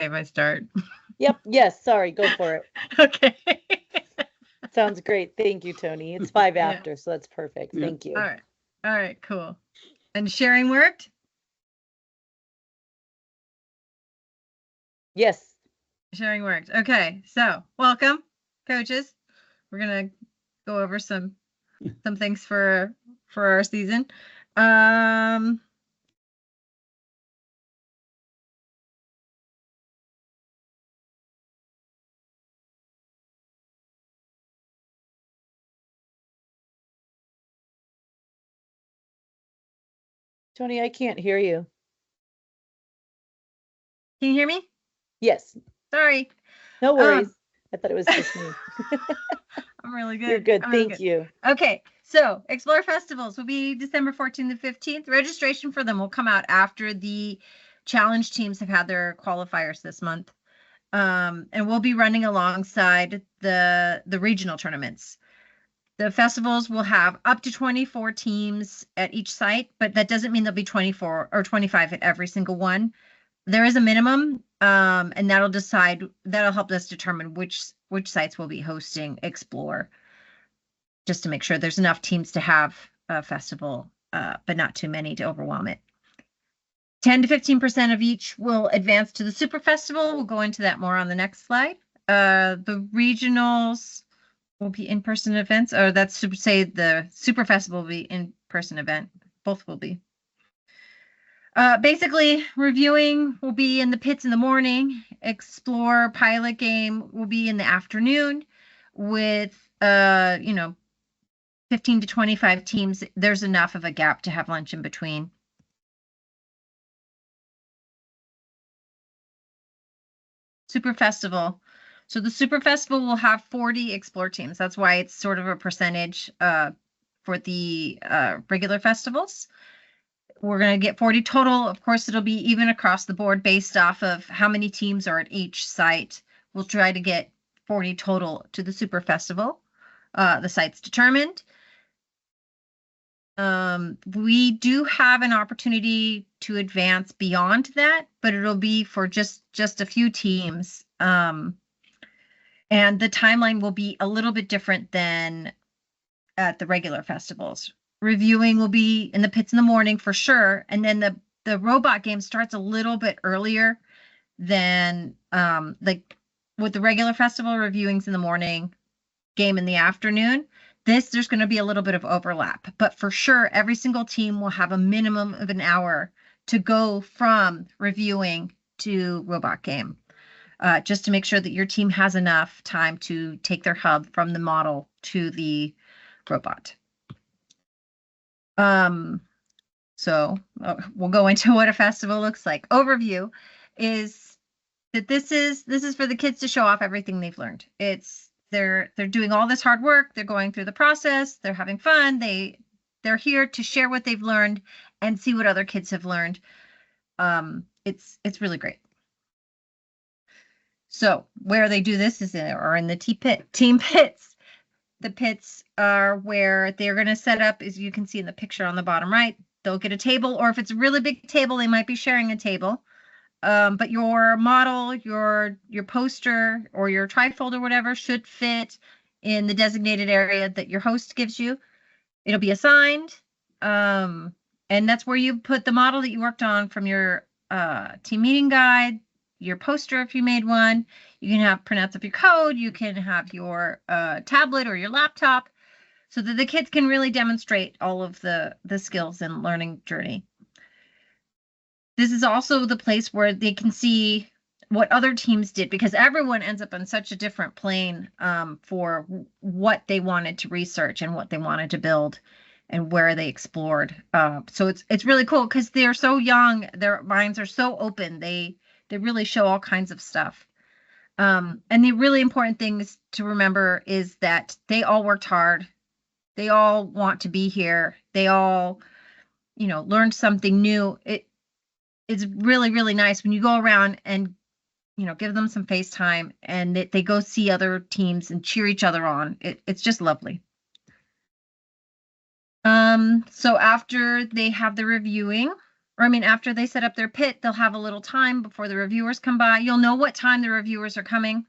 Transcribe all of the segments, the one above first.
if I start? Yep. Yes. Sorry. Go for it. Okay. Sounds great. Thank you, Tony. It's 5 Yeah. after, so that's perfect. Yeah. Thank you. All right. All right, cool. And sharing worked? Yes. Sharing worked. Okay. So welcome, coaches. We're gonna go over some things for our season. Tony, I can't hear you. Can you hear me? Yes. Sorry. No worries. I thought it was just me. I'm really good. You're good. I'm really Thank you. Okay, so Explore Festivals will be December 14th and 15th. Registration for them will come out after the challenge teams have had their qualifiers this month. And we'll be running alongside the regional tournaments. The festivals will have up to 24 teams at each site, but that doesn't mean there'll be 24 or 25 at every single one. There is a minimum, and that'll help us determine which sites will be hosting Explore, just to make sure there's enough teams to have a festival, but not too many to overwhelm it. 10 to 15% of each will advance to the Super Festival. We'll go into that more on the next slide. The regionals will be in-person events, or that's to say the Super Festival will be in-person event. Both will be. Basically, reviewing will be in the pits in the morning. Explore pilot game will be in the afternoon with, 15 to 25 teams. There's enough of a gap to have lunch in between. Super Festival. So the Super Festival will have 40 Explore teams. That's why it's sort of a percentage for the regular festivals. We're going to get 40 total. Of course, it'll be even across the board based off of how many teams are at each site. We'll try to get 40 total to the Super Festival. The site's determined. We do have an opportunity to advance beyond that, but it'll be for just a few teams. And the timeline will be a little bit different than at the regular festivals. Reviewing will be in the pits in the morning for sure, and then the robot game starts a little bit earlier than like with the regular festival. Reviewing's in the morning, game in the afternoon. There's going to be a little bit of overlap, but for sure every single team will have a minimum of an hour to go from reviewing to robot game, just to make sure that your team has enough time to take their hub from the model to the robot. So we'll go into what a festival looks like. Overview is that this is for the kids to show off everything they've learned. They're doing all this hard work. They're going through the process. They're having fun. They're here to share what they've learned and see what other kids have learned. It's really great. So where they do this is in the team pits. The pits are where they're going to set up, as you can see in the picture on the bottom right. They'll get a table, or if it's a really big table, they might be sharing a table. But your model, your poster, or your trifold or whatever should fit in the designated area that your host gives you. It'll be assigned, and that's where you put the model that you worked on from your team meeting guide, your poster if you made one. You can have printouts of your code. You can have your tablet or your laptop, so that the kids can really demonstrate all of the skills and learning journey. This is also the place where they can see what other teams did, because everyone ends up on such a different plane for what they wanted to research and what they wanted to build and where they explored. So it's really cool because they're so young. Their minds are so open. They really show all kinds of stuff. And the really important thing to remember is that they all worked hard. They all want to be here. They all, learned something new. It's really, really nice when you go around and, give them some FaceTime and they go see other teams and cheer each other on. It's just lovely. So after they have the reviewing, or I mean, after they set up their pit, they'll have a little time before the reviewers come by. You'll know what time the reviewers are coming.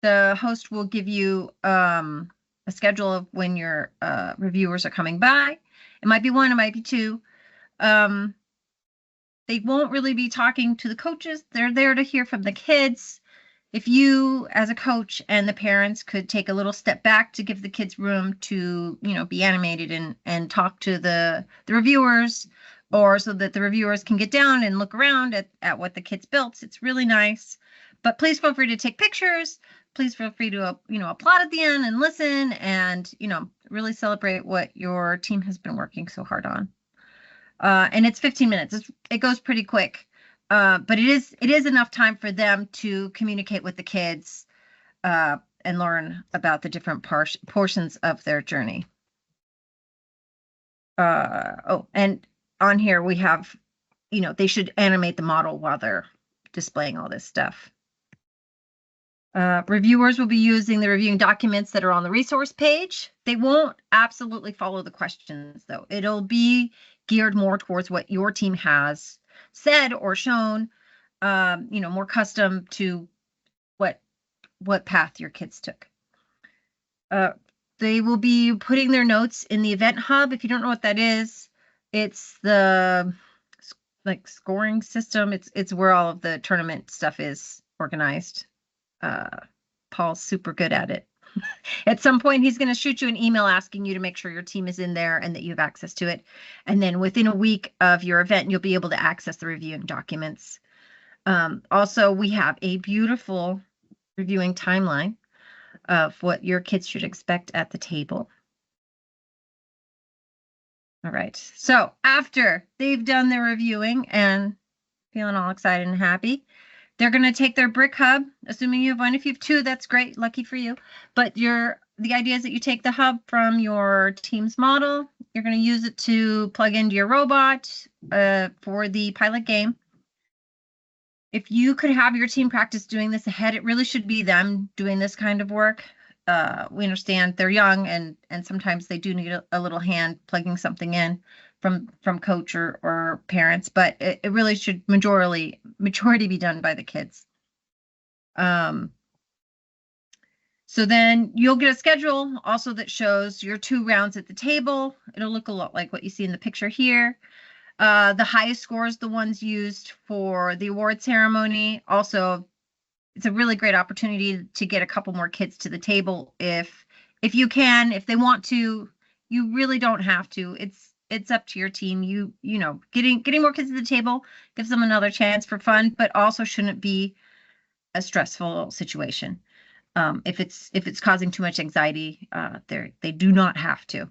The host will give you a schedule of when your reviewers are coming by. It might be one, it might be two. They won't really be talking to the coaches. They're there to hear from the kids. If you, as a coach, and the parents could take a little step back to give the kids room to, be animated and talk to the reviewers, or so that the reviewers can get down and look around at what the kids built, it's really nice. But please feel free to take pictures. Please feel free to, applaud at the end and listen and, really celebrate what your team has been working so hard on. And it's 15 minutes. It goes pretty quick. But it is enough time for them to communicate with the kids and learn about the different portions of their journey. And on here we have, they should animate the model while they're displaying all this stuff. Reviewers will be using the reviewing documents that are on the resource page. They won't absolutely follow the questions, though. It'll be geared more towards what your team has said or shown, more custom to what path your kids took. They will be putting their notes in the event hub. If you don't know what that is, it's the scoring system. It's where all of the tournament stuff is organized. Paul's super good at it. At some point, he's going to shoot you an email asking you to make sure your team is in there and that you have access to it. And then within a week of your event, you'll be able to access the reviewing documents. Also, we have a beautiful reviewing timeline of what your kids should expect at the table. All right. So after they've done their reviewing and feeling all excited and happy, they're going to take their brick hub, assuming you have one. If you have two, that's great. Lucky for you. But the idea is that you take the hub from your team's model. You're going to use it to plug into your robot for the pilot game. If you could have your team practice doing this ahead, it really should be them doing this kind of work. We understand they're young and sometimes they do need a little hand plugging something in from coach or parents, but it really should majority be done by the kids. So then you'll get a schedule also that shows your 2 rounds at the table. It'll look a lot like what you see in the picture here. The highest scores, the ones used for the award ceremony. Also, it's a really great opportunity to get a couple more kids to the table if you can, if they want to. You really don't have to. It's up to your team. Getting more kids to the table gives them another chance for fun, but also shouldn't be a stressful situation. If it's causing too much anxiety, they do not have to.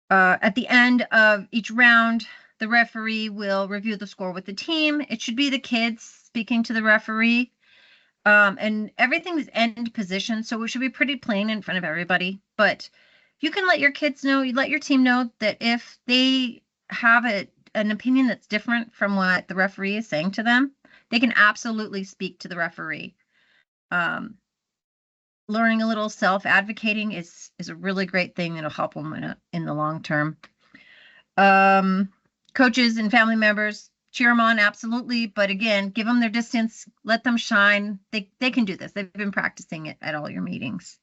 At the end of each round, the referee will review the score with the team. It should be the kids speaking to the referee. And everything's end position, so it should be pretty plain in front of everybody. But you can let your kids know, you let your team know that if they have an opinion that's different from what the referee is saying to them, they can absolutely speak to the referee. Learning a little self-advocating is a really great thing that'll help them in the long term. Coaches and family members, cheer them on, absolutely. But again, give them their distance, let them shine. They can do this. They've been practicing it at all your meetings.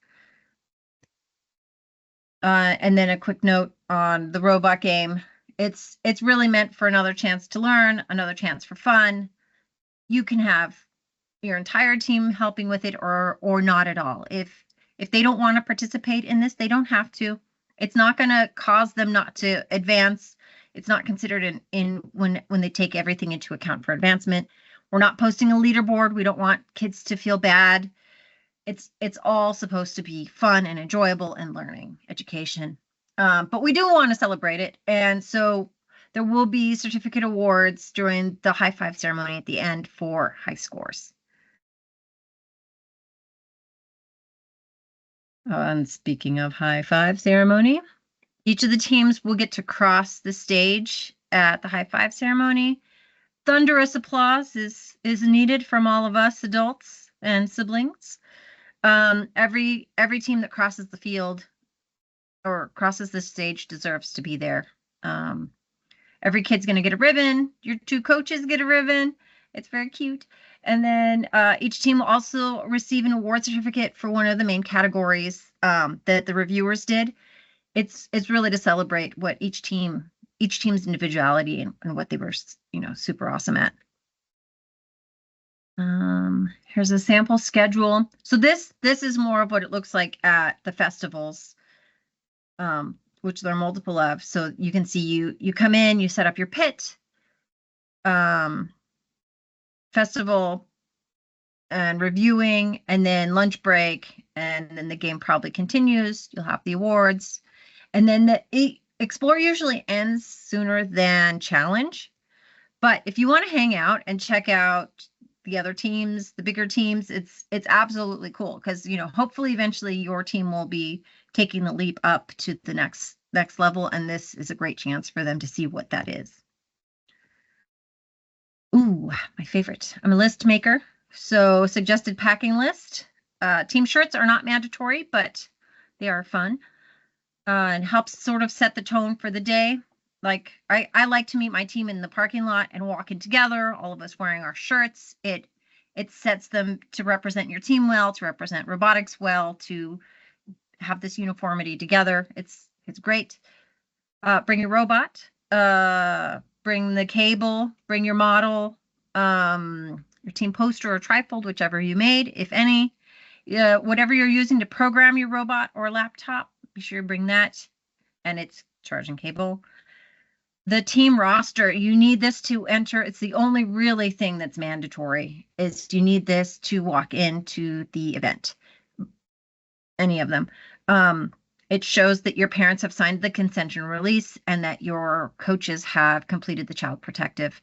And then a quick note on the robot game. It's really meant for another chance to learn, another chance for fun. You can have your entire team helping with it or not at all. If they don't want to participate in this, they don't have to. It's not going to cause them not to advance. It's not considered in when they take everything into account for advancement. We're not posting a leaderboard. We don't want kids to feel bad. It's all supposed to be fun and enjoyable and learning, education. But we do want to celebrate it. And so there will be certificate awards during the high five ceremony at the end for high scores. And speaking of high five ceremony, each of the teams will get to cross the stage at the high five ceremony. Thunderous applause is needed from all of us adults and siblings. Every team that crosses the field or crosses the stage deserves to be there. Every kid's going to get a ribbon. Your 2 coaches get a ribbon. It's very cute. And then each team will also receive an award certificate for one of the main categories that the reviewers did. It's really to celebrate what each team's individuality and what they were, super awesome at. Here's a sample schedule. So this is more of what it looks like at the festivals, which there are multiple of. So you can see you come in, you set up your pit, festival and reviewing, and then lunch break, and then the game probably continues. You'll have the awards, and then the Explore usually ends sooner than Challenge. But if you want to hang out and check out the other teams, the bigger teams, it's absolutely cool because hopefully eventually your team will be taking the leap up to the next level, and this is a great chance for them to see what that is. Ooh, my favorite. I'm a list maker, so suggested packing list. Team shirts are not mandatory, but they are fun and helps sort of set the tone for the day. Like I like to meet my team in the parking lot and walk in together, all of us wearing our shirts. It sets them to represent your team well, to represent robotics well, to have this uniformity together. It's great. Bring your robot, bring the cable, bring your model, your team poster or trifold, whichever you made, if any. Whatever you're using to program your robot or laptop, be sure to bring that, and its charging cable. The team roster, you need this to enter. It's the only really thing that's mandatory is you need this to walk into the event. Any of them. It shows that your parents have signed the consent and release and that your coaches have completed the child protective.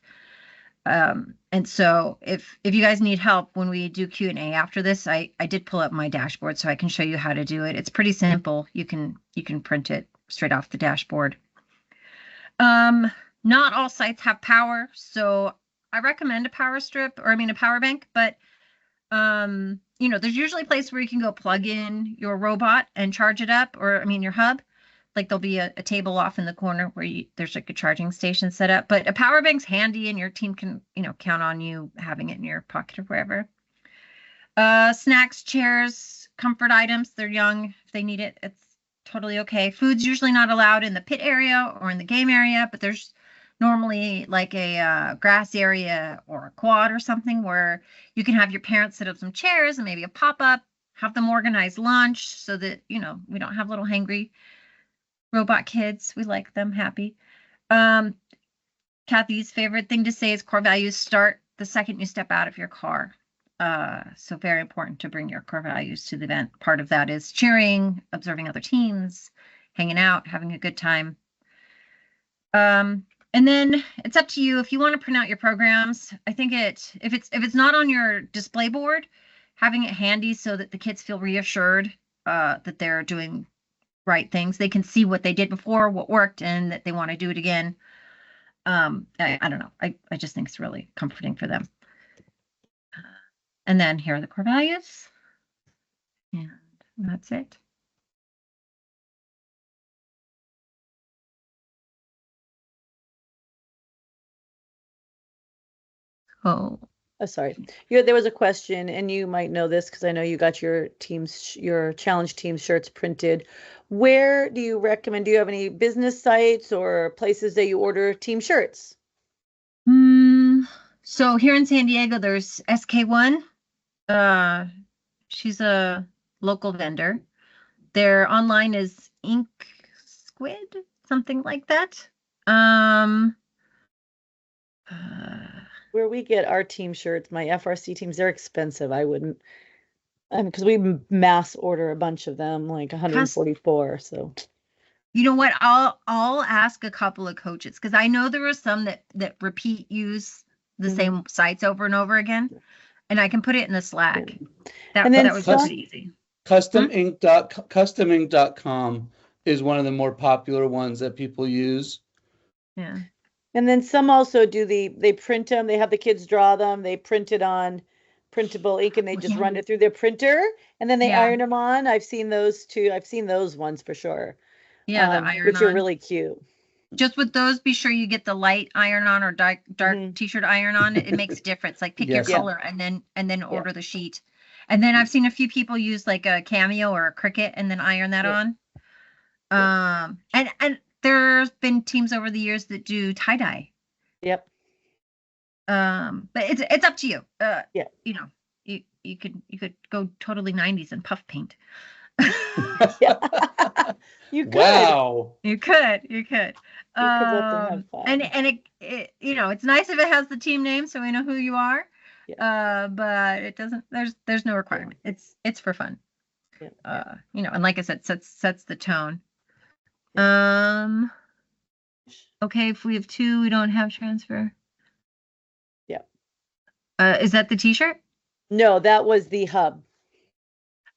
And so if you guys need help when we do Q&A after this, I did pull up my dashboard so I can show you how to do it. It's pretty simple. You can print it straight off the dashboard. Not all sites have power, so I recommend a power bank, but there's usually a place where you can go plug in your robot and charge it up, or your hub. Like there'll be a table off in the corner where there's like a charging station set up, but a power bank's handy and your team can, count on you having it in your pocket or wherever. Snacks, chairs, comfort items, they're young. If they need it, it's totally okay. Food's usually not allowed in the pit area or in the game area, but there's normally like a grass area or a quad or something where you can have your parents set up some chairs and maybe a pop-up, have them organize lunch so that, we don't have little hangry robot kids. We like them happy. Kathy's favorite thing to say is core values start the second you step out of your car. So very important to bring your core values to the event. Part of that is cheering, observing other teams, hanging out, having a good time. And then it's up to you if you want to print out your programs. I think if it's not on your display board, having it handy so that the kids feel reassured that they're doing right things. They can see what they did before, what worked, and that they want to do it again. I don't know. I just think it's really comforting for them. And then here are the core values. And that's it. Oh, sorry. There was a question, and you might know this because I know you got your challenge team shirts printed. Where do you recommend? Do you have any business sites or places that you order team shirts? So here in San Diego, there's SK1. She's a local vendor. Their online is Ink Squid, something like that. Where we get our team shirts, my FRC teams, they're expensive. I wouldn't, because we mass order a bunch of them, like 144. So, you know what? I'll ask a couple of coaches because I know there are some that repeat use the same sites over and over again, and I can put it in the Slack. That would be pretty easy. Customink.com is one of the more popular ones that people use. Yeah. And then some also do they print them, they have the kids draw them, they print it on printable ink and they just run it through their printer and then they iron them on. I've seen those too. I've seen those ones for sure. Yeah, the iron which are really cute. just with those, be sure you get the light iron on or dark Mhm. t-shirt iron on. It makes a difference. Like pick your Yes. Yeah. color and then order the sheet. And then I've seen a few people use like a Cameo or a Cricut and then iron that Yeah. on. And there's been teams over the years that do tie-dye. Yep. But it's up to you. Yeah. You know, you could go totally 90s and puff paint. Yeah. You could. Wow. You could. You could let them have fun. And it you know, it's nice if it has the team name so we know who you are. But it doesn't. There's no requirement. It's for fun. Yeah. You know, and like I said, sets the tone. Okay, if we have 2, we don't have transfer. Yeah. Is that the t-shirt? No, that was the hub.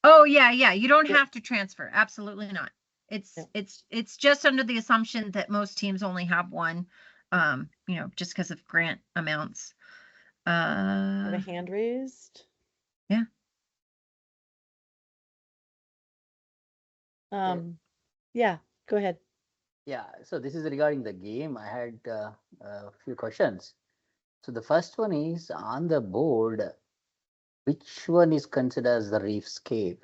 Oh yeah. You don't Yeah. have to transfer. Absolutely not. Yeah. It's just under the assumption that most teams only have one. You know, just because of grant amounts. Have a hand raised. Yeah. Yeah, go ahead. Yeah, so this is regarding the game. I had a few questions. So the first one is on the board, which one is considered as the reefscape?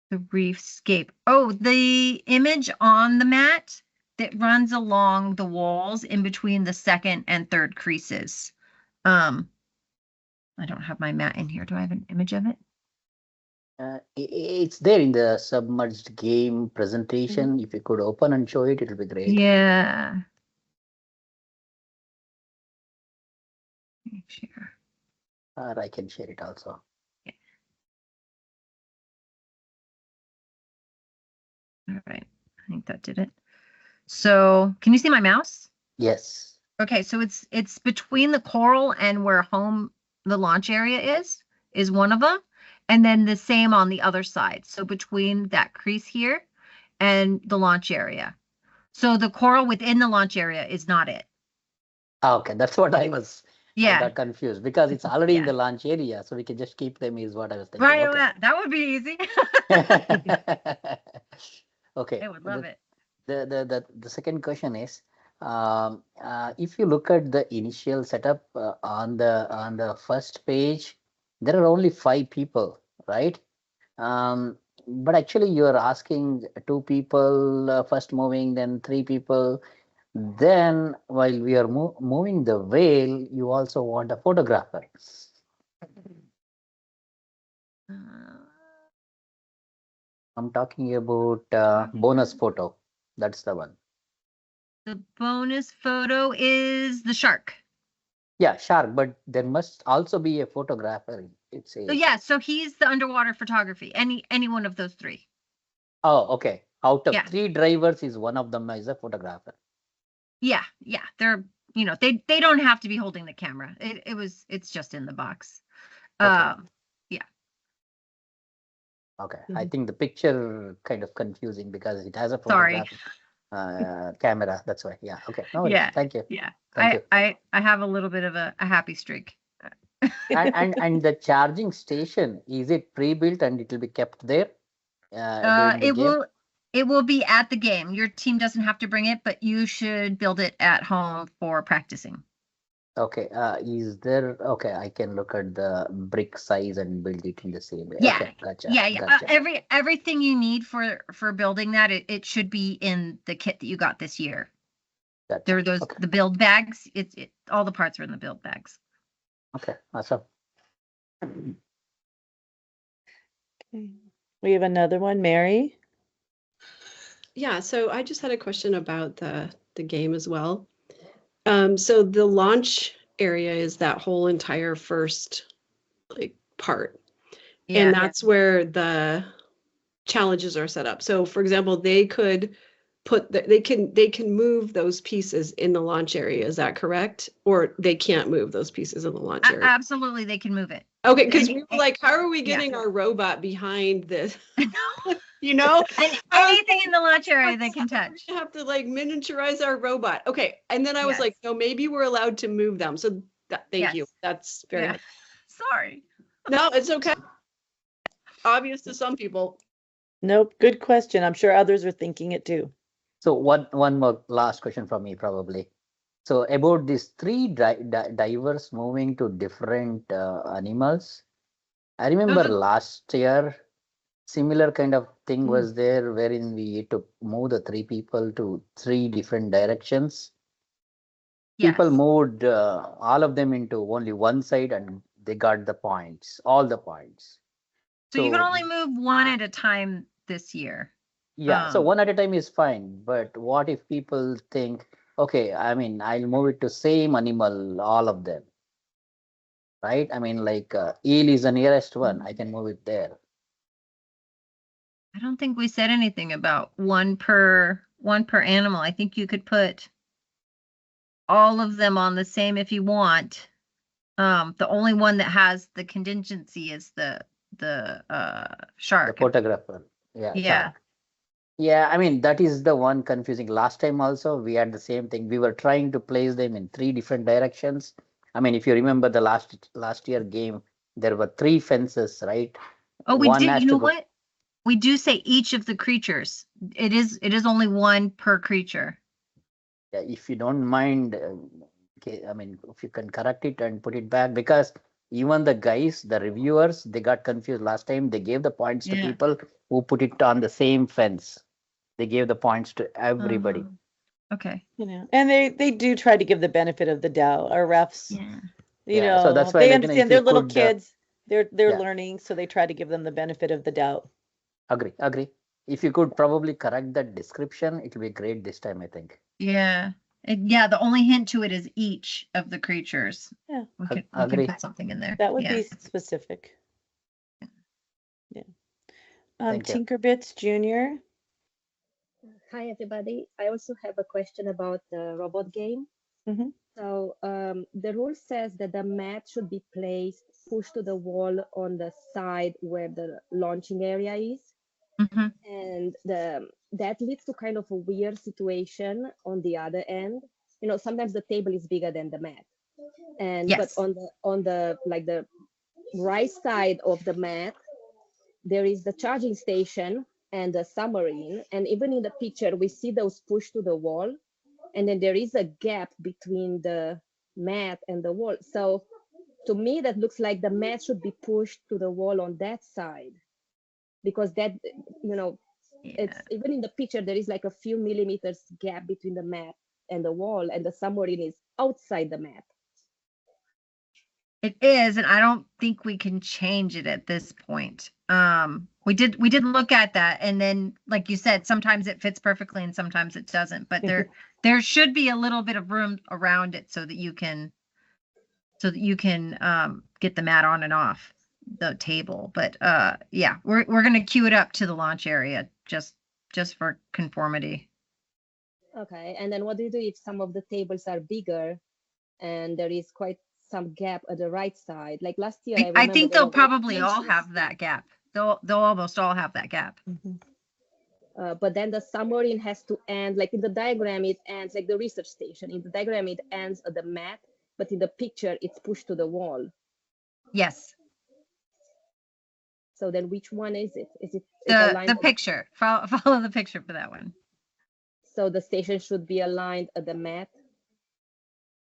The reefscape. Oh, the image on the mat that runs along the walls in between the second and third creases. I don't have my mat in here. Do I have an image of it? It's there in the submerged game presentation. If you could open and show it, it'll be great. Yeah. Let me share. Or I can share it also. All right. I think that did it. So can you see my mouse? Yes. Okay, so it's between the coral and where the launch area is one of them. And then the same on the other side. So between that crease here and the launch area. So the coral within the launch area is not it. Okay, that's what I Yeah. got confused because it's already in Yeah. the launch area, so we can just keep them is what I was thinking. Right. Okay. That would be easy. Okay. I would love it. The second question is, if you look at the initial setup on the first page, there are only 5 people, right? But actually you are asking 2 people first moving, then 3 people. Then while we are moving the whale, you also want a photographer. I'm talking about bonus photo. That's the one. The bonus photo is the shark. Yeah, shark, but there must also be a photographer. It says. So yeah, so he's the underwater photography. Any one of those 3. Oh, okay. Out of Yeah. 3 drivers, is one of them is a photographer. Yeah. They're, you know, they don't have to be holding the camera. It's just in the box. Okay. Okay. I think the picture kind of confusing because it has a Sorry. photographic camera. That's why. Yeah. Okay. No worries. Yeah. Thank you. Yeah. Thank you. I have a little bit of a happy streak. And the charging station, is it pre-built and it will be kept there? During the game? It will be at the game. Your team doesn't have to bring it, but you should build it at home for practicing. Okay. Is there? Okay, I can look at the brick size and build it in the same way. Yeah. Okay, gotcha. Yeah. Gotcha. Everything you need for building that, it should be in the kit that you got this year. Gotcha. There are those Okay. the build bags. All the parts are in the build bags. Okay. Awesome. Okay. We have another one, Mary. Yeah, so I just had a question about the game as well. So the launch area is that whole entire first part. Yeah. And that's where the challenges are set up. So for example, they could they can move those pieces in the launch area. Is that correct? Or they can't move those pieces in the launch area? Absolutely, they can move it. Okay, because and- we were like, how are we yeah. getting our robot behind this? You know? And anything in the launch area they can touch. We have to miniaturize our robot. Okay. And then I was Yes. like, no, maybe we're allowed to move them. So thank you. Yes. That's very, Yeah. Sorry. no, it's okay. Obvious to some people. Nope, good question. I'm sure others are thinking it too. So one more last question from me probably. So about these three divers moving to different animals. I remember are- last year similar kind of thing Hmm. was there wherein we had to move the three people to three different directions. People Yes. moved all of them into only one side and they got the points, all the points. So you can So only move one at a time this year. yeah, so Um, one at a time is fine, but what if people think, okay, I mean, I'll move it to same animal, all of them, right? I mean, like eel is the nearest one, I can move it there. I don't think we said anything about one per animal. I think you could put all of them on the same if you want. The only one that has the contingency is the The shark. photographer, yeah, Yeah. shark. Yeah, I mean, that is the one confusing. Last time also, we had the same thing. We were trying to place them in three different directions. I mean, if you remember the last year game, there were three fences, right? Oh, we One did. has You to know go. what? We do say each of the creatures. It is only one per creature. Yeah, if you don't mind, okay, I mean, if you can correct it and put it back, because even the guys, the reviewers, they got confused last time. They gave the points to Yeah. people who put it on the same fence. They gave the points to everybody. Okay. You know, and they do try to give the benefit of the doubt. Our refs, Yeah. you Yeah, so know, that's why, they like, you know, understand if you they're little could, kids. They're yeah, learning, so they try to give them the benefit of the doubt. agree. If you could probably correct that description, it will be great this time, I think. Yeah. Yeah, the only hint to it is each of the creatures. Yeah. We can Agree. put something in there. That would Yeah. be specific. Yeah. Thank you. Tinkerbits Junior. Hi, everybody. I also have a question about the robot game. Mhm. So the rule says that the mat should be placed pushed to the wall on the side where the launching area is. hmm And that leads to kind of a weird situation on the other end. You know, sometimes the table is bigger than the mat. And but Yes. on the like the right side of the mat, there is the charging station and the submarine. And even in the picture, we see those pushed to the wall. And then there is a gap between the mat and the wall. So to me, that looks like the mat should be pushed to the wall on that side. Because that, you know, Yeah. it's even in the picture, there is like a few millimeters gap between the mat and the wall, and the submarine is outside the mat. It is, and I don't think we can change it at this point. We did look at that, and then, like you said, sometimes it fits perfectly and sometimes it doesn't. But there should be a little bit of room around it so that you can get the mat on and off the table. But yeah, we're gonna queue it up to the launch area just for conformity. Okay, and then what do you do if some of the tables are bigger and there is quite some gap at the right side? Like last year, I I remember think there they'll was like probably all inches. have that gap. They'll almost all have that gap. Mhm. But then the submarine has to end, like in the diagram, it ends like the research station. In the diagram, it ends at the mat, but in the picture, it's pushed to the wall. Yes. So then which one is it? Is it The aligned? picture. Follow the picture for that one. So the station should be aligned at the mat.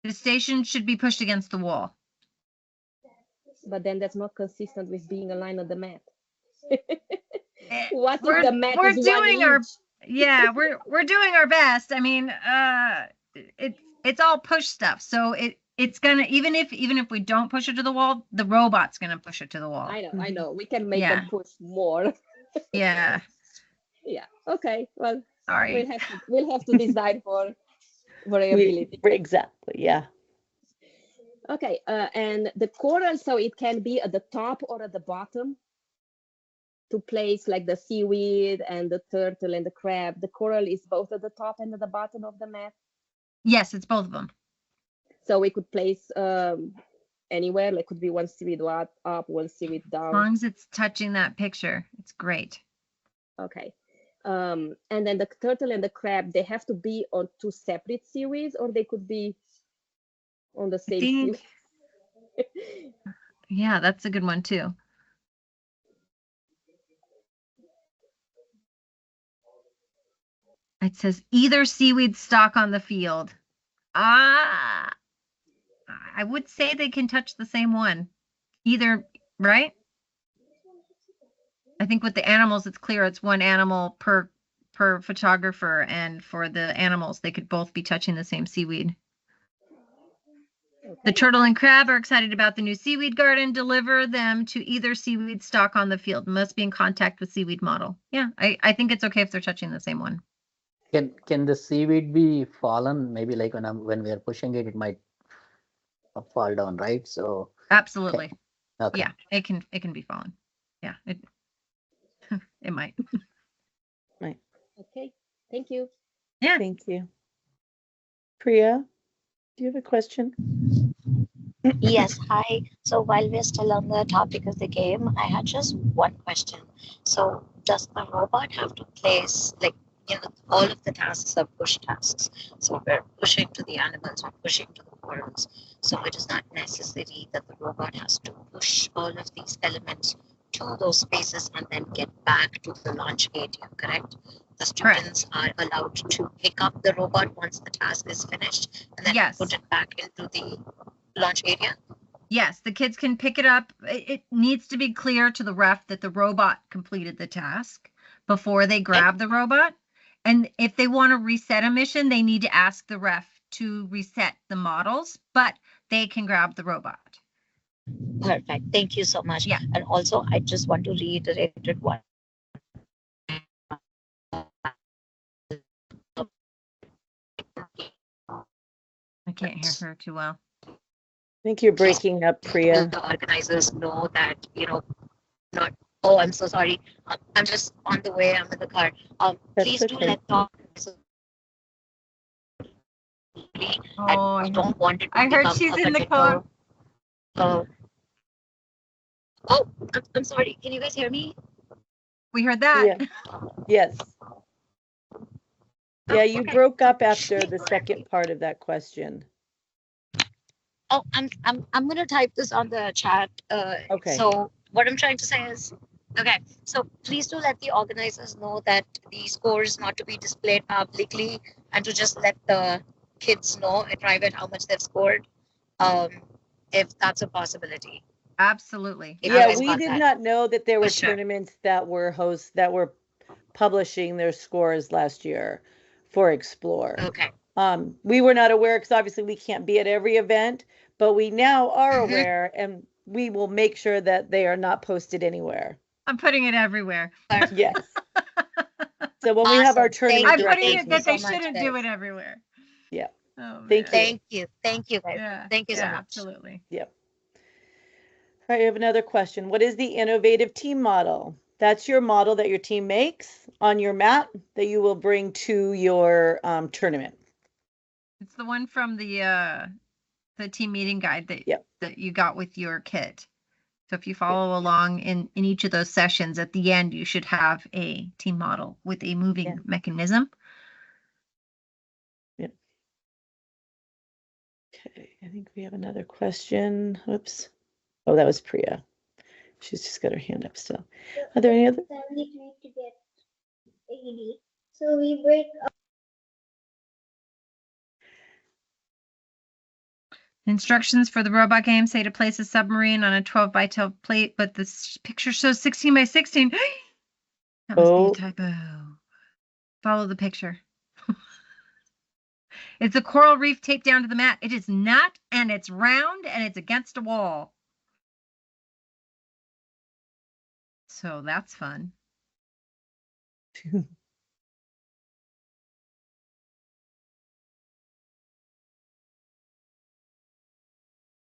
The station should be pushed against the wall. But then that's not consistent with being aligned on the mat. Eh, What if the mat we're is doing 1 our inch? yeah, we're doing our best. I mean, it's all push stuff. So it's gonna even if we don't push it to the wall, the robot's gonna push it to the wall. I know. We can make Yeah. them push more. Yeah. Yeah. Okay. Well, Sorry. we'll have to decide for variability. Exactly. Yeah. Okay. And the coral, so it can be at the top or at the bottom to place like the seaweed and the turtle and the crab. The coral is both at the top and at the bottom of the mat. Yes, it's both of them. So we could place anywhere, like could be one seaweed up, one seaweed As down. long as it's touching that picture, it's great. Okay. And then the turtle and the crab, they have to be on two separate seaweeds, or they could be on the I same think, seaweed. yeah, that's a good one too. It says either seaweed stock on the field. I would say they can touch the same one. Either, right? I think with the animals, it's clear it's one animal per photographer, and for the animals, they could both be touching the same seaweed. The turtle and crab are excited about the new seaweed garden. Deliver them to either seaweed stock on the field. Must be in contact with seaweed model. Yeah, I think it's okay if they're touching the same one. Can the seaweed be fallen? Maybe like when we are pushing it, it might fall down, right? So Absolutely. okay. Yeah, it can be fallen. Yeah, it it might. Okay, thank you. Yeah. Thank you. Priya, do you have a question? Yes, hi. So while we're still on the topic of the game, I had just one question. So does the robot have to place, like, all of the tasks are push tasks. So we're pushing to the animals, we're pushing to the corals. So it is not necessary that the robot has to push all of these elements to those spaces and then get back to the launch area, correct? The students are allowed to pick up the robot once the task is finished and then Yes. put it back into the launch area. Yes, the kids can pick it up. It needs to be clear to the ref that the robot completed the task before they grab the robot. And if they want to reset a mission, they need to ask the ref to reset the models, but they can grab the robot. Perfect. Thank you so much. Yeah. And also, I just want to reiterate what I can't hear her too well. I think you're breaking up, Priya. the organizers know that, not, oh, I'm so sorry. I'm just on the way. I'm in the car. That's Please do okay. let the organizers Oh, I don't want it to I heard become she's a in the particular- car. Oh, I'm sorry. Can you guys hear me? We heard that. Yeah. Yes. Yeah, you okay. broke up after the second part of that question. Oh, I'm gonna type this on the chat. Okay. So what I'm trying to say is, okay. So please do let the organizers know that the score is not to be displayed publicly, and to just let the kids know in private how much they've scored, if that's a possibility. Absolutely. If you Yeah, guys we got did that. not know that there were For sure. tournaments that were publishing their scores last year for Explore. Okay. We were not aware because obviously we can't be at every event, but we now are Mhm. aware, and we will make sure that they are not posted anywhere. I'm putting it everywhere. Yes. So when we have our Awesome. tournament I'm Thank you. putting directors it that so they much, shouldn't do guys. it everywhere. Yeah. Oh, Thank man. you. Thank you guys. Yeah. Thank you so yeah, much. Absolutely. Yep. All right, I have another question. What is the innovative team model? That's your model that your team makes on your mat that you will bring to your tournament. It's the one from the team meeting guide that Yep. that you got with your kit. So if you follow along in each of those sessions, at the end you should have a team model with a moving Yeah. mechanism. Okay, I think we have another question. Whoops. Oh, that was Priya. She's just got her hand up still. Are there any other? Family tried to get AED. So we break up. Instructions for the robot game say to place a submarine on a 12 by 12 plate, but this picture shows 16 by 16. That must Oh. be a typo. Follow the picture. It's a coral reef taped down to the mat. It is not, and it's round, and it's against a wall. So that's fun.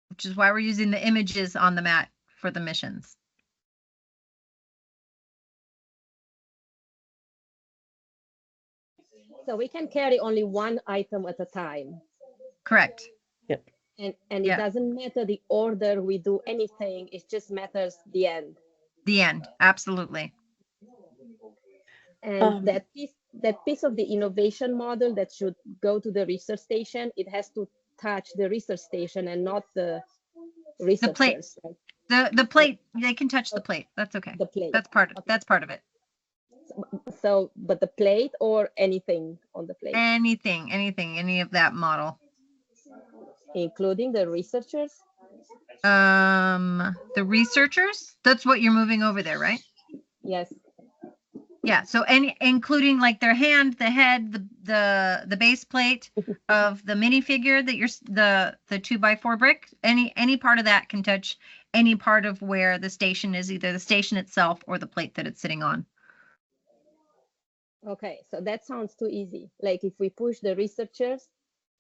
Which is why we're using the images on the mat for the missions. So we can carry only one item at a time. Correct. And Yeah. it doesn't matter the order we do anything, it just matters the end. The end. Absolutely. And that piece of the innovation model that should go to the research station, it has to touch the research station and not the researchers. Right? The plate, they can touch the plate. That's okay. The plate. That's part of it. So, but the plate or anything on the plate, Anything, any of that model. including the researchers? The researchers, that's what you're moving over there, right? Yes. Yeah, so any, including like their hand, the head, the base plate of the minifigure that you're, the 2x4 brick, any part of that can touch any part of where the station is, either the station itself or the plate that it's sitting on. Okay, so that sounds too easy. Like if we push the researchers,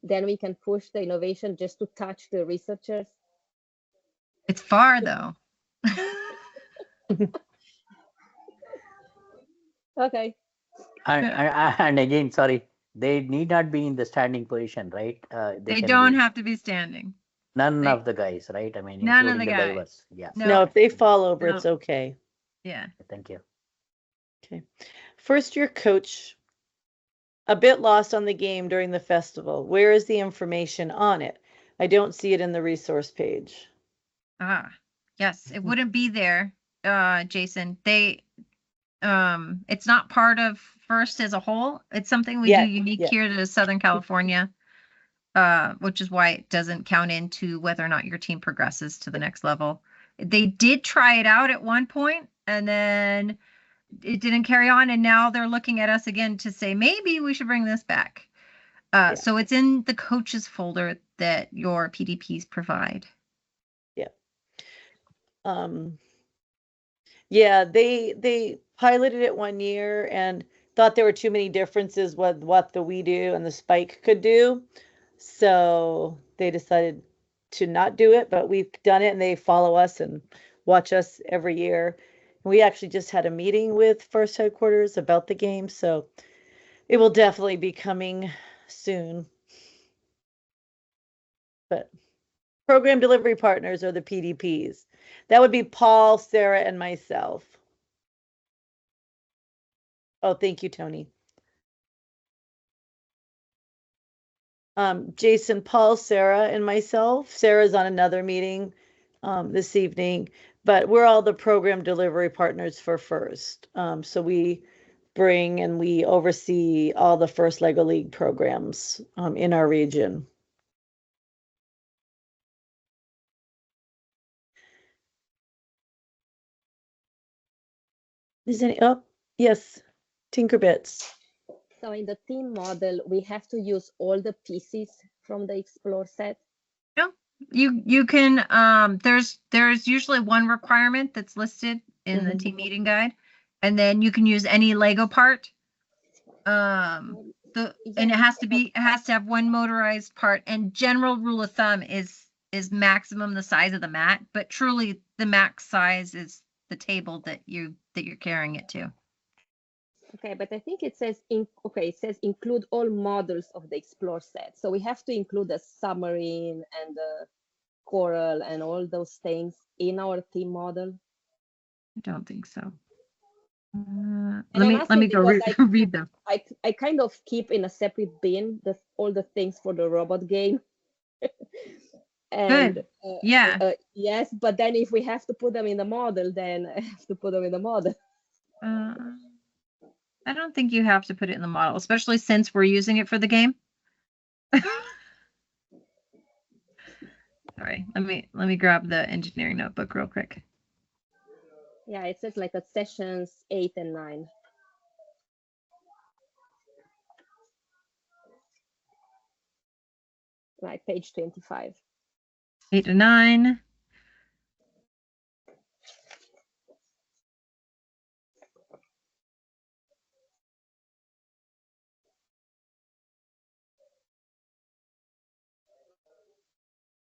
then we can push the innovation just to touch the researchers. It's far though. Okay. And again, sorry, they need not be in the standing position, right? They can don't be have to be standing. none they- of the guys, right? I mean, None of including the the guys. divers. Yeah. No. No, if they fall over, No. it's okay. Yeah. Thank you. Okay. First year coach, a bit lost on the game during the festival. Where is the information on it? I don't see it in the resource page. Yes, it wouldn't be there, Jason. It's not part of First as a whole. It's something we Yeah, do unique yeah. here to Southern California, which is why it doesn't count into whether or not your team progresses to the next level. They did try it out at one point, and then it didn't carry on, and now they're looking at us again to say maybe we should bring this back. So it's in the coaches folder that your PDPs provide. Yeah, they piloted it 1 year and thought there were too many differences with what the We Do and the Spike could do. So they decided to not do it, but we've done it and they follow us and watch us every year. We actually just had a meeting with First headquarters about the game, so it will definitely be coming soon. But program delivery partners are the PDPs. That would be Paul, Sarah, and myself. Oh, thank you, Tony. Jason, Paul, Sarah, and myself. Sarah's on another meeting this evening, but we're all the program delivery partners for First. So we bring and we oversee all the First LEGO League programs in our region. Is any, oh, yes, Tinkerbits. So in the team model, we have to use all the pieces from the Explore set. You can there's usually one requirement that's listed in the Mhm. team meeting guide, and then you can use any Lego part. And it has to have one motorized part, and general rule of thumb is maximum the size of the mat, but truly the max size is the table that you're carrying it to. Okay, but I think it says it says include all models of the Explore set. So we have to include the submarine and the coral and all those things in our team model. I don't think so. I'm Let me asking go because read them. I kind of keep in a separate bin all the things for the robot game. And Yeah. yes, but then if we have to put them in the model, then I have to put them in the model. I don't think you have to put it in the model, especially since we're using it for the game. Sorry, let me grab the engineering notebook real quick. Yeah, it says like at sessions 8 and 9. Like page 25. 8 to 9.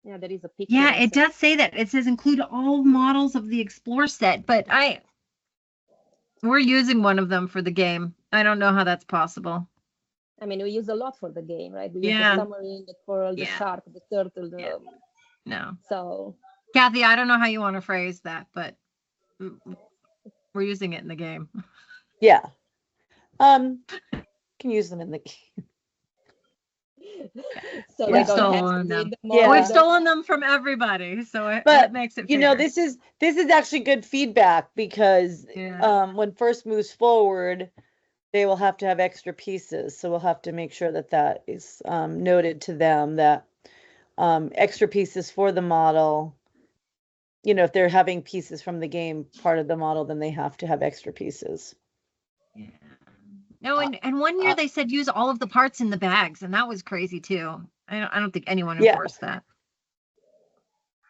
Yeah, there is a picture. Yeah, it does say that. It says include all models of the Explore set, but we're using one of them for the game. I don't know how that's possible. I mean, we use a lot for the game, right? We use Yeah. the submarine, the coral, the shark, the turtle. No. So, Kathy, I don't know how you want to phrase that, but we're using it in the game. Yeah. Can use them in the game. So Yeah. we We've don't have to stolen read them. them Yeah. all. We've stolen them from everybody, so it But, makes it you know, fair. this is actually good feedback because Yeah. when First moves forward, they will have to have extra pieces. So we'll have to make sure that that is noted to them, that extra pieces for the model. You know, if they're having pieces from the game part of the model, then they have to have extra pieces. Yeah. No, and one year they said use all of the parts in the bags, and that was crazy too. I don't think anyone Yeah. enforced that.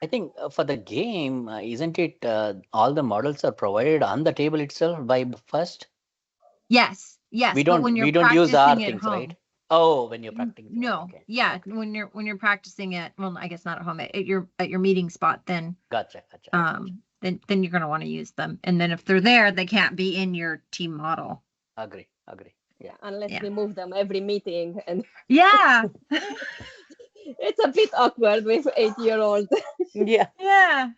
I think for the game, isn't it all the models are provided on the table itself by first? Yes, We but don't when you're we don't use our practicing at things, home, right? Oh, when you're practicing. no, Okay. yeah, Okay. when you're practicing at, well, I guess not at home, at your meeting spot, then Gotcha. then you're gonna want to use them, and then if they're there, they can't be in your team model. Agree. Yeah, unless Yeah. we move them every meeting, and Yeah, it's a bit awkward with 8-year-old. Yeah. yeah.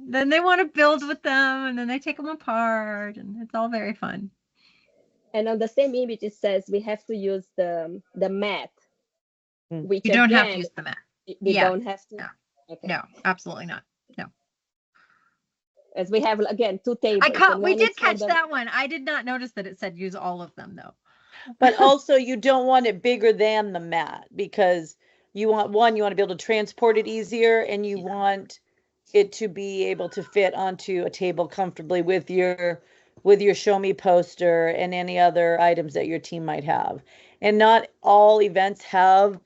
Then they want to build with them, and then they take them apart, and it's all very fun. And on the same image, it says we have to use the mat, Mm. which You don't have to again, use the mat. we Yeah. don't have to. No. Okay. No, absolutely not. As we have again 2 tables. and We one did is for catch the- that one. I did not notice that it said use all of them though. But also you don't want it bigger than the mat because you want you want to be able to transport it easier, and you want it to be able to fit onto a table comfortably with your show me poster and any other items that your team might have. And not all events have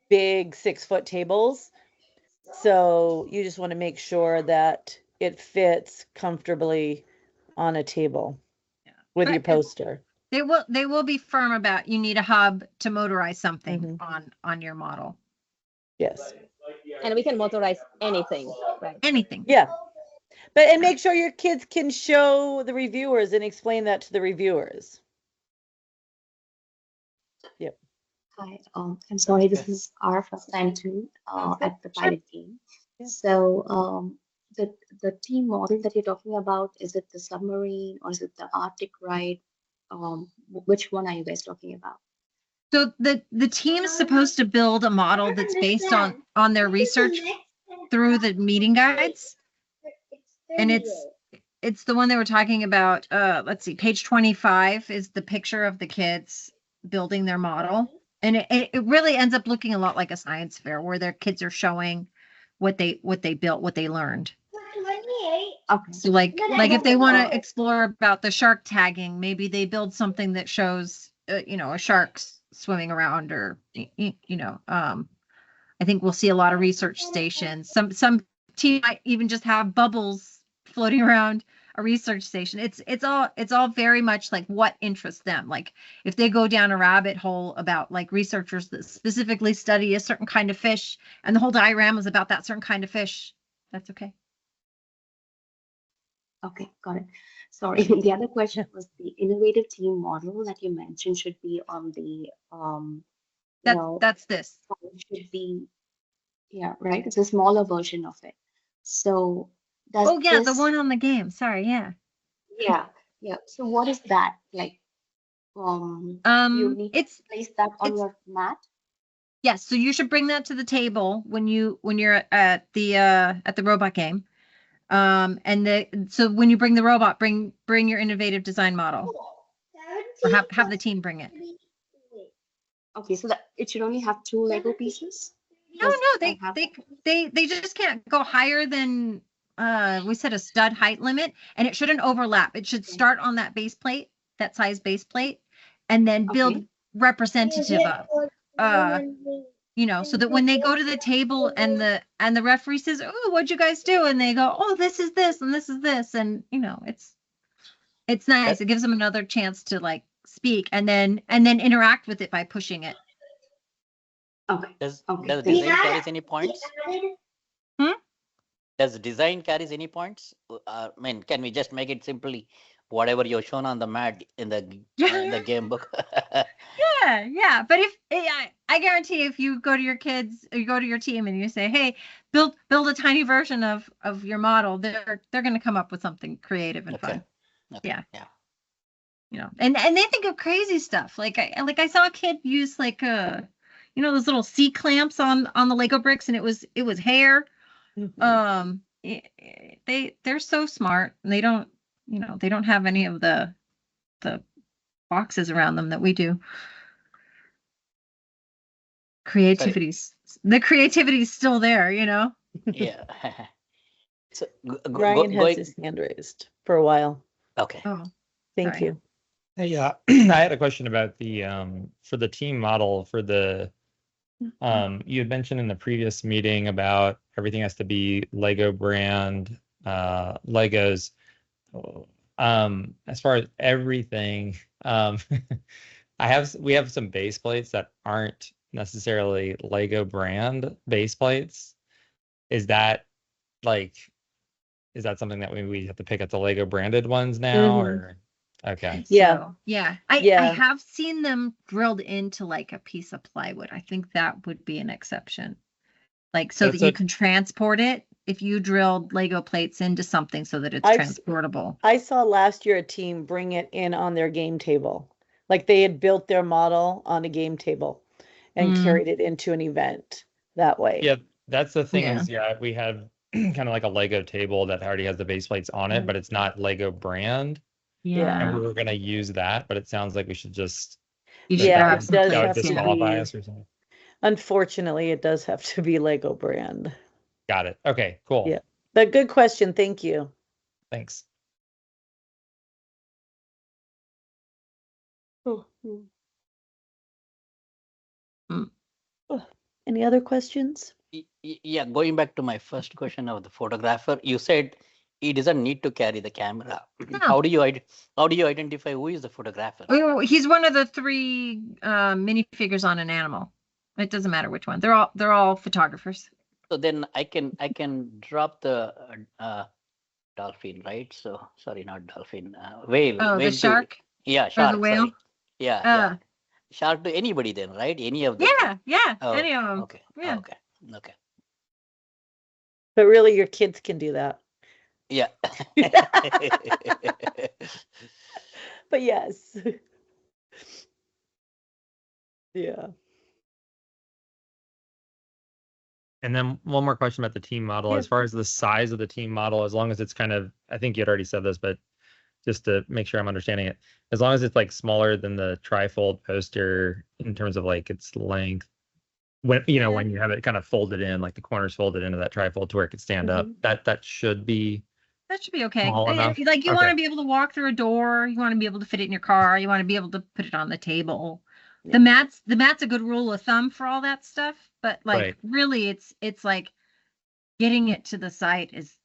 big 6-foot tables. So you just want to make sure that it fits comfortably on a table with But your poster. They will be firm about you need a hub to motorize something Mhm. on your model. Yes. And we can motorize anything, right? Anything. Yeah. And make sure your kids can show the reviewers and explain that to the reviewers. Yep. Hi, I'm sorry, this is our first time too at the pilot game. So the team model that you're talking about, is it the submarine or is it the Arctic ride? Which one are you guys talking about? So the team is supposed to build a model that's based on their research through the meeting guides. And it's the one they were talking about. Let's see, page 25 is the picture of the kids building their model. And it really ends up looking a lot like a science fair where their kids are showing what they built, what they learned. Okay. So like if they want to explore about the shark tagging, maybe they build something that shows a shark swimming around, or I think we'll see a lot of research stations. Some team might even just have bubbles floating around a research station. It's all very much like what interests them. Like if they go down a rabbit hole about like researchers that specifically study a certain kind of fish, and the whole diagram is about that certain kind of fish, that's okay. Okay, got it. Sorry. The other question was the innovative team model that you mentioned should be on the That's this. should be, yeah, right. It's a smaller version of it. So does Oh yeah, the this- one on the game. Sorry, yeah. Yeah. So what is that like? You need to It's place that on it's- your mat. yes. So you should bring that to the table when you're at the robot game. So when you bring the robot, bring your innovative design model, or have the team bring it. Okay, so that it should only have 2 Lego pieces. No, Does no, it have- they just can't go higher than we set a stud height limit, and it shouldn't overlap. It should start on that base plate, that size base plate, and then build Okay. representative of so that when they go to the table and the referee says, "Oh, what'd you guys do?" and they go, "Oh, this is this and this is this," and it's nice. It gives them another chance to like speak and then interact with it by pushing it. Okay. Does Okay. design carries any points? Hmm? Does design carries any points? I mean, can we just make it simply whatever you're shown on the mat in the game book? Yeah. But if I guarantee if you go to your kids, or you go to your team and you say, "Hey, build a tiny version of your model," they're going to come up with something creative and fun. Okay. Yeah. And they think of crazy stuff. Like I saw a kid use like you know, those little C clamps on the Lego bricks, and it was hair. Mhm. They're so smart, and they don't, you know, they don't have any of the boxes around them that we do. The creativity's still there, you know. Yeah. So Ryan has his hand raised for a while. okay. Oh, Thank sorry. you. Hey, I had a question about the for the team model for the you had mentioned in the previous meeting about everything has to be Lego brand Legos. As far as everything, we have some base plates that aren't necessarily Lego brand base plates. Is that something that we have to pick up the Lego branded ones now, or okay? Yeah. So, yeah. I Yeah. have seen them drilled into like a piece of plywood. I think that would be an exception. Like so that That's you a- can transport it if you drilled Lego plates into something so that it's I've s- transportable. I saw last year a team bring it in on their game table. Like they had built their model on a game table and Mm. carried it into an event that way. Yeah, that's the thing Yeah. is, we have kind of like a Lego table that already has the base plates on it, Mhm. but it's not Lego brand. Yeah. And we were gonna use that, but it sounds like we should just You that should Yeah, grab it some does that would have plates. to Yeah. disqualify be. us or something. Unfortunately, it does have to be Lego brand. Got it. Okay, cool. Yeah. But good question. Thank you. Thanks. Oh. Mm. Any other questions? Yeah, going back to my first question of the photographer, you said he doesn't need to carry the camera. No. How do you identify who is the photographer? Oh, he's one of the 3 minifigures on an animal. It doesn't matter which one. They're all photographers. So then I can drop the dolphin, right? So sorry, not dolphin, whale. Oh, the whale to- shark yeah, or shark. the whale? Sorry. Yeah, Uh, shark to anybody then, right? Any of them. yeah, Oh, any of them. Okay. Yeah. Okay. But really, your kids can do that. Yeah. But yes. Yeah. And then one more question about the team model. Yeah. As far as the size of the team model, as long as it's kind of, I think you had already said this, but just to make sure I'm understanding it, as long as it's like smaller than the trifold poster in terms of like its length, when when you have it kind of folded in, like the corners folded into that trifold to where it could stand up, that should be That should be okay. small enough. Like you want Okay. to be able to walk through a door, you want to be able to fit it in your car, you want to be able to put it on the table. Yeah. The mat's a good rule of thumb for all that stuff, but like Right. really it's like getting it to the site is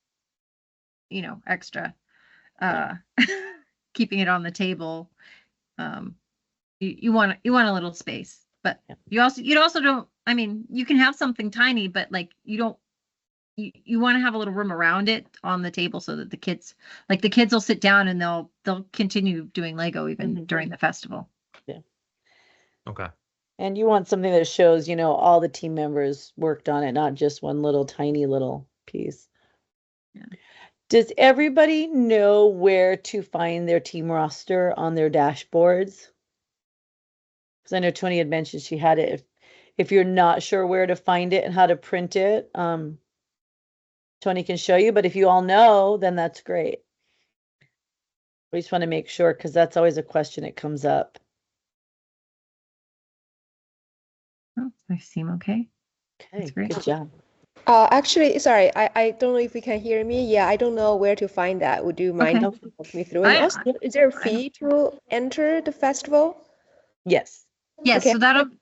extra. Keeping it on the table. You want a little space, but Yeah. you also don't, I mean, you can have something tiny, but like you want to have a little room around it on the table so that the kids will sit down and they'll continue doing Lego even Mhm. during the festival. Okay. And you want something that shows, all the team members worked on it, not just one little tiny little piece. Yeah. Does everybody know where to find their team roster on their dashboards? Because I know Tony had mentioned she had it. If you're not sure where to find it and how to print it, Tony can show you. But if you all know, then that's great. We just want to make sure because that's always a question that comes up. Oh, I seem okay. Okay, That's great. good job. Actually, sorry, I don't know if you can hear me. Yeah, I don't know where to find that. Would you mind Okay. walk me through? And also, is there a fee to enter the festival? Yes. Yes, Okay. so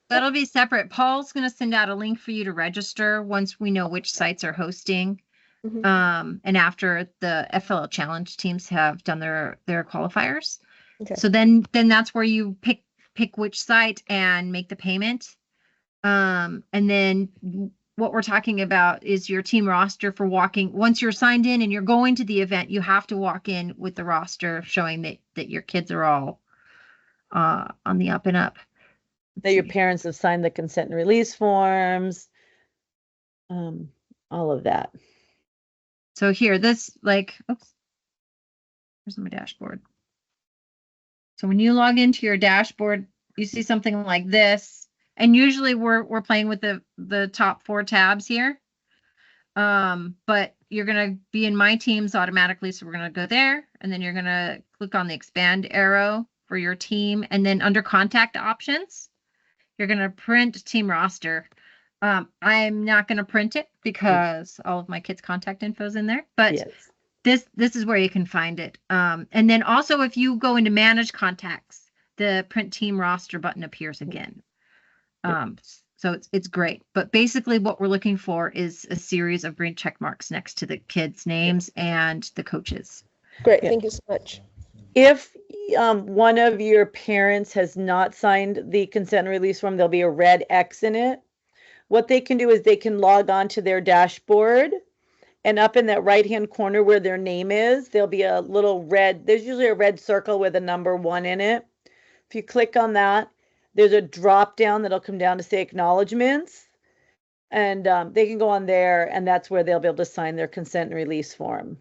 that'll be separate. Paul's going to send out a link for you to register once we know which sites are hosting. Mhm. And after the FLL challenge teams have done their qualifiers. Okay. So then that's where you pick which site and make the payment. And then what we're talking about is your team roster for walking. Once you're signed in and you're going to the event, you have to walk in with the roster showing that your kids are all on the up and up. That your parents have signed the consent and release forms. All of that. So here, oops, where's my dashboard? So when you log into your dashboard, you see something like this. And usually we're playing with the top 4 tabs here. But you're gonna be in my teams automatically. So we're gonna go there, and then you're gonna click on the expand arrow for your team, and then under contact options, you're gonna print team roster. I'm not gonna print it because all of my kids' contact info is in there, but Yes. this is where you can find it. And then also if you go into manage contacts, the print team roster button appears again. So it's great. But basically what we're looking for is a series of green check marks next to the kids' names and the coaches. Great, Yeah. thank you so much. If one of your parents has not signed the consent release form, there'll be a red X in it. What they can do is they can log on to their dashboard, and up in that right-hand corner where their name is, there'll be a little red, there's usually a red circle with a number 1 in it. If you click on that, there's a drop down that'll come down to say acknowledgements, and they can go on there, and that's where they'll be able to sign their consent and release form.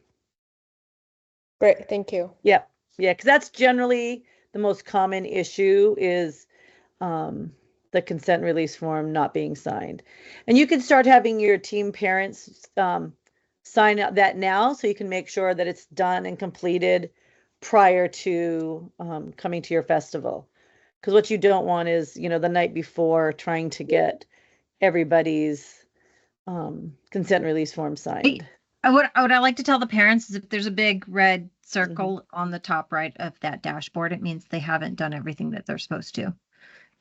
Great, thank you. Yep. Yeah, because that's generally the most common issue is the consent and release form not being signed. And you can start having your team parents sign up that now, so you can make sure that it's done and completed prior to coming to your festival. Because what you don't want is, the night before trying to get everybody's consent and release form signed. What I like to tell the parents is if there's a big red circle on the top right of that dashboard, it means they haven't done everything that they're supposed to.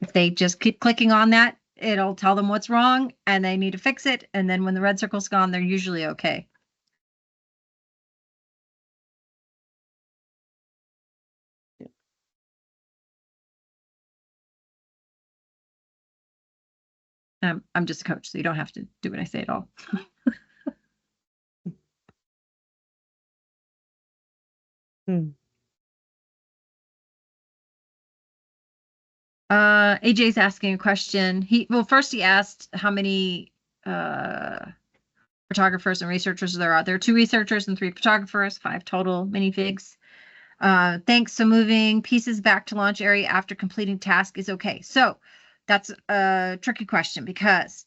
If they just keep clicking on that, it'll tell them what's wrong and they need to fix it. And then when the red circle's gone, they're usually okay. I'm just a coach, so you don't have to do what I say at all. AJ's asking a question. First he asked how many photographers and researchers there are. There are 2 researchers and 3 photographers, 5 total minifigs. Thanks. So moving pieces back to launch area after completing task is okay. So that's a tricky question, because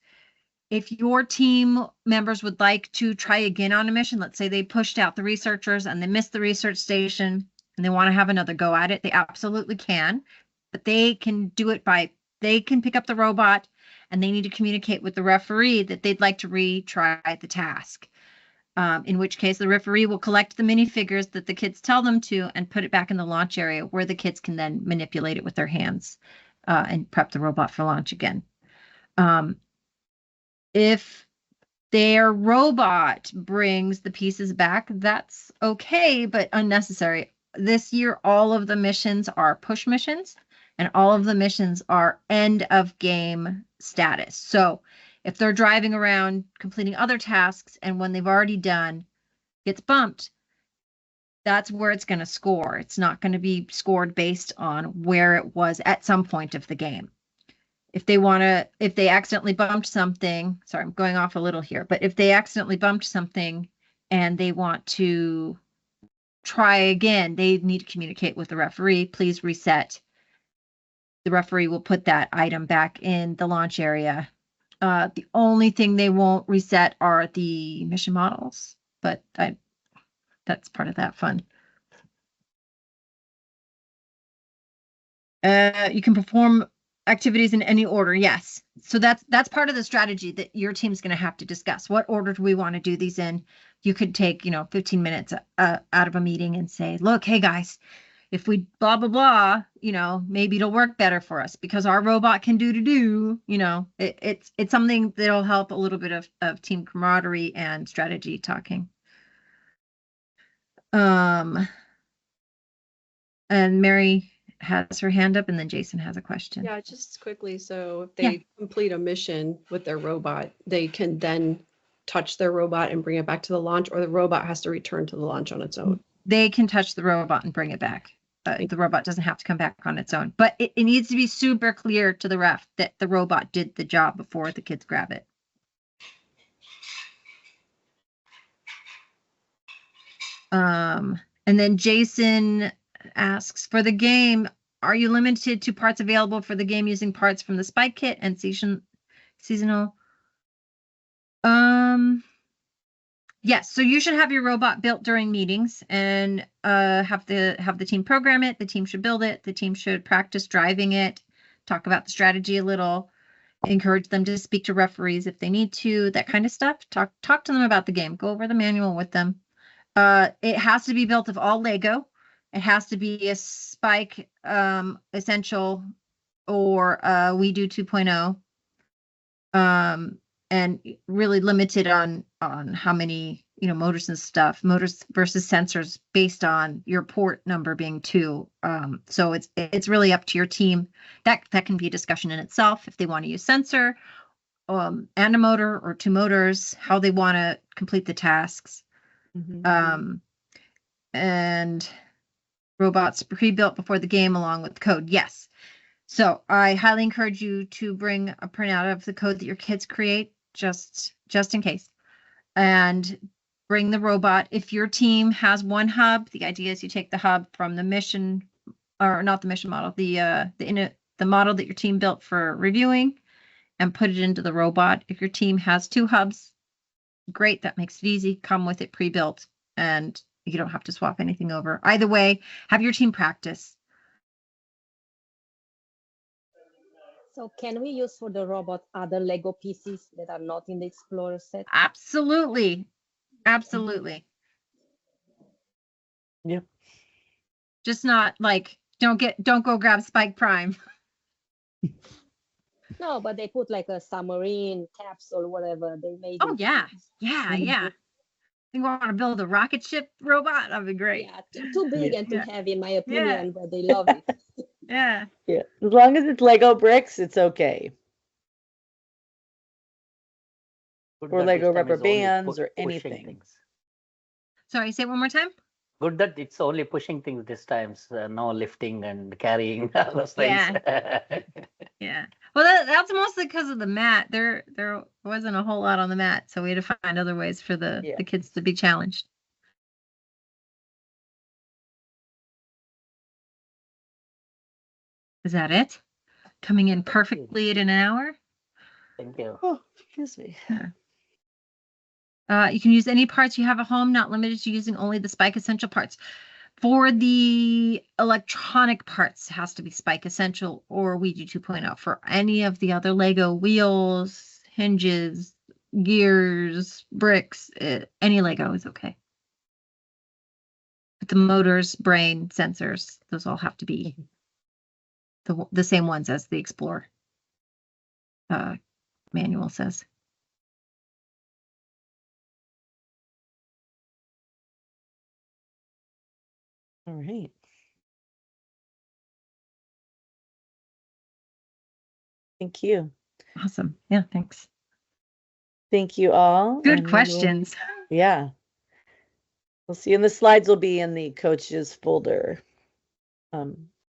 if your team members would like to try again on a mission, let's say they pushed out the researchers and they missed the research station and they want to have another go at it, they absolutely can. But they can do it they can pick up the robot and they need to communicate with the referee that they'd like to retry the task. In which case the referee will collect the minifigures that the kids tell them to and put it back in the launch area where the kids can then manipulate it with their hands and prep the robot for launch again. If their robot brings the pieces back, that's okay, but unnecessary. This year, all of the missions are push missions, and all of the missions are end of game status. So if they're driving around completing other tasks and when they've already done gets bumped, that's where it's going to score. It's not going to be scored based on where it was at some point of the game. If they accidentally bumped something, sorry, I'm going off a little here, but if they accidentally bumped something and they want to try again, they need to communicate with the referee. Please reset. The referee will put that item back in the launch area. The only thing they won't reset are the mission models, but that's part of that fun. You can perform activities in any order. Yes. So that's part of the strategy that your team's going to have to discuss. What order do we want to do these in? You could take, 15 minutes out of a meeting and say, look, hey guys, if we blah, blah, blah, maybe it'll work better for us because our robot can do, it's something that'll help a little bit of team camaraderie and strategy talking. And Mary has her hand up and then Jason has a question. Yeah, just quickly. So if they complete a mission with their robot, they can then touch their robot and bring it back to the launch, or the robot has to return to the launch on its own? They can touch the robot and bring it back. The robot doesn't have to come back on its own, but it needs to be super clear to the ref that the robot did the job before the kids grab it. And then Jason asks, for the game, Are you limited to parts available for the game using parts from the Spike Kit and seasonal? Yes, so you should have your robot built during meetings and have the team program it. The team should build it. The team should practice driving it, talk about the strategy a little, encourage them to speak to referees if they need to, that kind of stuff. Talk to them about the game. Go over the manual with them. It has to be built of all Lego. It has to be a Spike Essential or We Do 2.0. And really limited on how many, motors and stuff, motors versus sensors based on your port number being 2. So it's really up to your team. That can be a discussion in itself if they want to use sensor and a motor or 2 motors, how they want to complete the tasks. And robots pre-built before the game along with the code. Yes. So I highly encourage you to bring a printout of the code that your kids create just in case, and bring the robot. If your team has one hub, the idea is you take the hub from the mission, or not the mission model, the model that your team built for reviewing, and put it into the robot. If your team has 2 hubs, great, that makes it easy. Come with it pre-built, and you don't have to swap anything over. Either way, have your team practice. So can we use for the robot other Lego pieces that are not in the Explorer set? Absolutely. Absolutely. Yep. Just not like, don't go grab Spike Prime. No, but they put like a submarine capsule, whatever they made. Oh yeah. Yeah. You want to build a rocket ship robot? That'd be great. Yeah, too big and too heavy in my opinion, but they love it. Yeah. Yeah. As long as it's Lego bricks, it's okay. Good Or that Lego this time rubber is only bands or pushing anything. things. Sorry, say it one more time. Good that it's only pushing things this time, so no lifting and carrying those things. Yeah. Well, that's mostly because of the mat. There wasn't a whole lot on the mat, so we had to find other ways for the kids to be challenged. Is that it? Coming in perfectly at an hour? Thank you. Oh, excuse me. You can use any parts you have at home, not limited to using only the Spike Essential parts. For the electronic parts, it has to be Spike Essential or We Do 2.0. For any of the other Lego wheels, hinges, gears, bricks, any Lego is okay. But the motors, brain, sensors, those all have to be the same ones as the Explorer manual says. All right. Thank you. Awesome. Yeah, thanks. Thank you all. Good questions. Yeah. We'll see. And the slides will be in the coaches folder